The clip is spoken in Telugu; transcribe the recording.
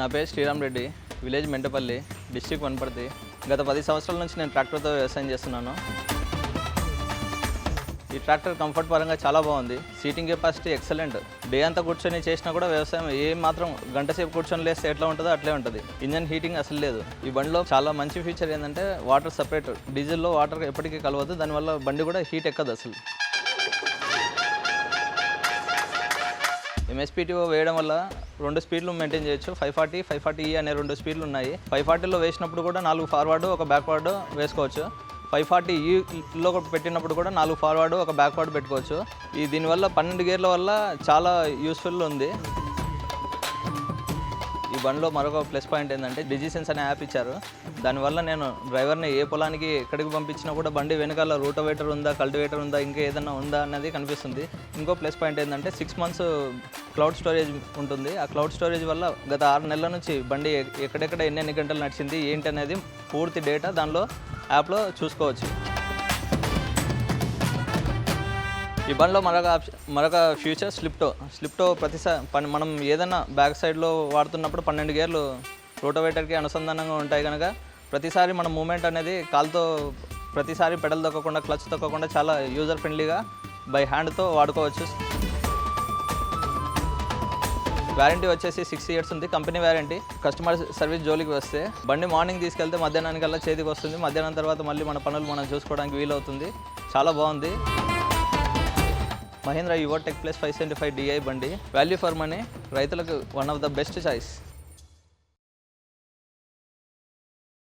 నా పేరు శ్రీరామ్ రెడ్డి, విలేజ్ మెంటపల్లి, డిస్ట్రిక్ట్ వనపర్తి. గత 10 సంవత్సరాల నుంచి నేను ట్రాక్టర్తో వ్యవసాయం చేస్తున్నాను. ఈ ట్రాక్టర్ కంఫర్ట్ పరంగా చాలా బాగుంది. Seating capacity excellent. డే అంతా కూర్చొని చేసినా కూడా వ్యవసాయం మాత్రం గంట సేపు కూర్చొని లేస్తే ఎట్లా ఉంటుందో అట్లే ఉంటుంది. ఇంజన్ హీటింగ్ అసలు లేదు. ఈ బండిలో చాలా మంచి ఫీచర్ ఏంటంటే వాటర్ సపరేట్. డీజిల్లో వాటర్ ఎప్పటికీ కలవదు, దానివల్ల బండి కూడా హీట్ ఎక్కదు అసలు. ఎంఎస్పీటీఓ వేయడం వల్ల 2 స్పీడ్లు మెయింటైన్ చేయొచ్చు. 540, 540E అనే 2 స్పీడ్లు ఉన్నాయి. 540లో వేసినప్పుడు కూడా 4 ఫార్వర్డ్, 1 బ్యాక్వర్డ్ వేసుకోవచ్చు. 540Eలో పెట్టినప్పుడు కూడా 4 ఫార్వర్డ్, 1 బ్యాక్వర్డ్ పెట్టుకోవచ్చు. దీనివల్ల 12 గేర్ల వల్ల చాలా యూస్ఫుల్ ఉంది. ఈ బండిలో మరొక ప్లస్ పాయింట్ ఏంటంటే డిజిసెన్స్ అనే యాప్ ఇచ్చారు. దానివల్ల నేను డ్రైవర్ని ఏ పొలానికి ఎక్కడికి పంపించినా కూడా బండి వెనకాల రూటవేటర్ ఉందా, కల్టివేటర్ ఉందా, ఇంకా ఏదైనా ఉందా అన్నది కనిపిస్తుంది. ఇంకో ప్లస్ పాయింట్ ఏంటంటే 6 మంత్స్ క్లౌడ్ స్టోరేజ్ ఉంటుంది. ఆ క్లౌడ్ స్టోరేజ్ వల్ల గత 6 నెలల నుంచి బండి ఎక్కడెక్కడ ఎన్ని గంటలు నడిచింది ఏంటి అనేది పూర్తి డేటా దానిలో యాప్లో చూసుకోవచ్చు. ఈ బండిలో మరొక ఫ్యూచర్ స్లిప్టో ప్రతిసారి మనం ఏదైనా బ్యాక్ సైడ్లో వాడుతున్నప్పుడు 12 గేర్లు రోటోవేటర్కి అనుసంధానంగా ఉంటాయి కనుక ప్రతిసారి మన మూమెంట్ అనేది కాలుతో ప్రతిసారి పెడల్ తొక్కకుండా, క్లచ్ తొక్కకుండా చాలా యూజర్ ఫ్రెండ్లీగా బై హ్యాండ్తో వాడుకోవచ్చు. వారంటీ వచ్చేసి 6 years ఉంది, కంపెనీ వారంటీ. కస్టమర్ సర్వీస్ జోలికి వస్తే బండి మార్నింగ్ తీసుకెళ్తే మధ్యాహ్నానికల్లా చేతికి వస్తుంది. మధ్యాహ్నం తర్వాత మళ్ళీ మన పనులు మనం చూసుకోవడానికి వీలవుతుంది. చాలా బాగుంది. Mahindra Yuvo tech plus 575 DI బండి వాల్యూ ఫర్ మనీ, రైతులకు one of the best choice.